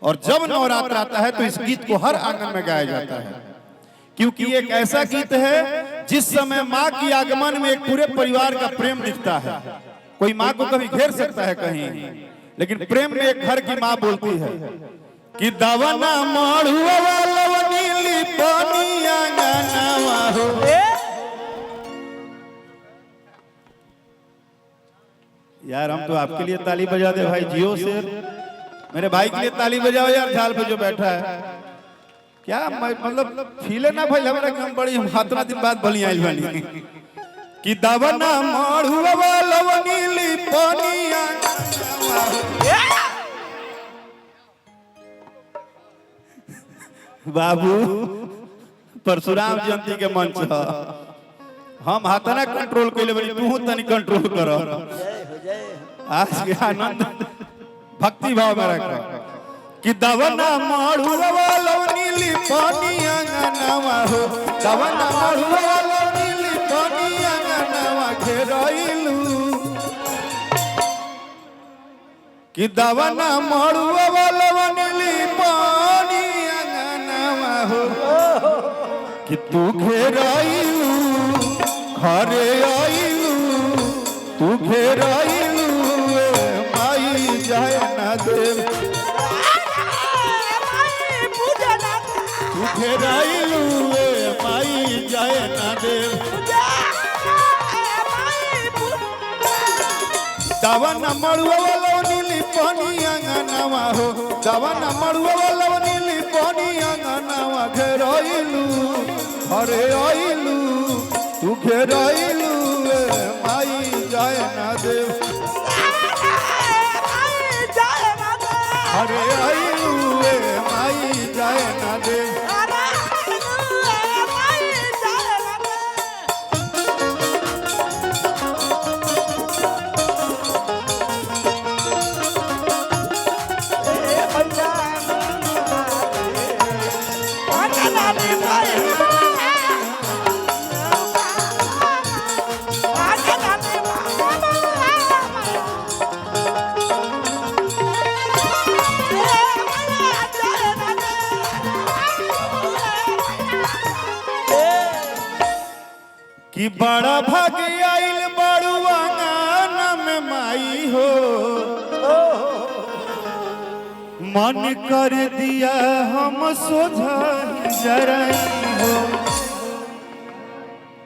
और जब नवरात्र आता है तो इस गीत को हर आंगन में गाया जाता है, क्योंकि एक ऐसा गीत है जिस समय माँ की आगमन में एक पूरे परिवार का प्रेम दिखता है। कोई माँ को कभी घेर सकता है कहीं, लेकिन प्रेम में एक घर की माँ बोलती है कि दवना माड़ुआ नीली पानिया गानावा हो। यार हम तो आपके लिए ताली बजा दे भाई, जियो से मेरे भाई के लिए ताली बजाओ यार, झाल पे जो बैठा है। क्या मतलब फीले ना भाई हमारा कि हम बड़ी हाथना दिन बाद बली आई बनी कि दवना माड़ुआ नीली पानिया। बाबू परशुराम जयंती के मंच हम हाथना कंट्रोल कैले बनी, तू तनी कंट्रोल कर। आज के आनंद भक्ति भाव में रखा कि दवना माड़ुआ नीली पानिया गानावा हो। दवना माड़ुआ नीली पानिया गानावा घेराइलू कि दवना माड़ुआ नीली पानिया गानावा हो कि तू घेराइलू घरे आइलू तू घेराइलू माई जाए ना देव तू घेराइलू माई जाए ना देव। दवना मड़ुआ नीली पानिया गानावा हो। दवना मड़ुआ नीली पानिया गानावा घेराइलू घरे आइलू तू घेराइलू माई जाए ना देव। अरे आइलू माई जाए ना देव। कि बड़ा भाग आइल बड़ुआ गाना में माई हो। मन कर दिया हम सोझा जराई हो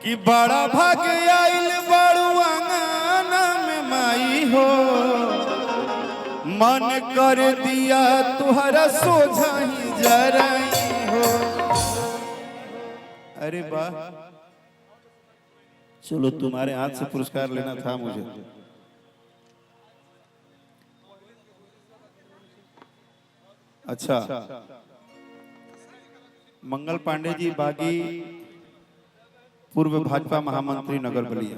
कि बड़ा भाग आइल बड़ुआ गाना में माई हो। मन कर दिया तुहरा सोझा ही जराई हो। अरे वाह, चलो तुम्हारे हाथ से पुरस्कार लेना था मुझे। अच्छा, मंगल पांडे जी बागी, पूर्व भाजपा महामंत्री नगर बलिया।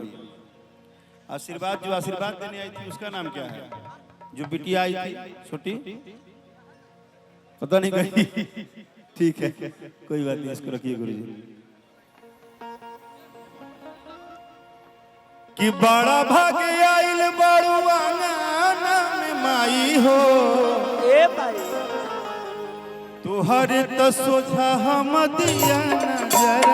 आशीर्वाद जो आशीर्वाद देने आई थी उसका नाम क्या है? जो बिटिया आई थी छोटी, पता नहीं कहीं। ठीक है कोई बात नहीं, इसको रखिए गुरुजी। कि बड़ा भाग आइल बड़ुआ गाना में माई हो। तुहर तो सोझा हम दिया नजर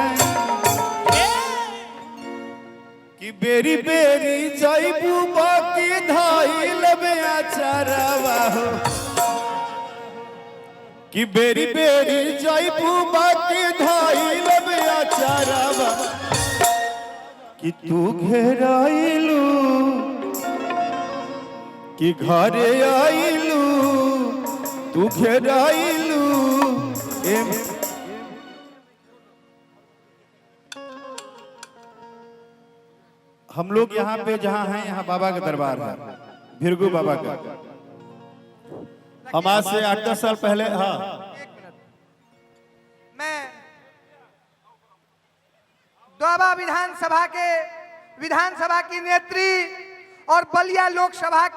कि बेरी बेरी जाइबू बाकी धाई लबे आचारवा हो। कि बेरी बेरी जाइबू बाकी धाई लबे आचारवा कि तू घेराइलू कि घरे आइलू तू घेराइलू। हम लोग यहाँ पे जहाँ हैं, यहाँ बाबा का दरबार है, भिरगू बाबा का। हम आज से 8-10 साल पहले, हाँ मैं द्वाबा विधानसभा की नेत्री और बलिया लोकसभा के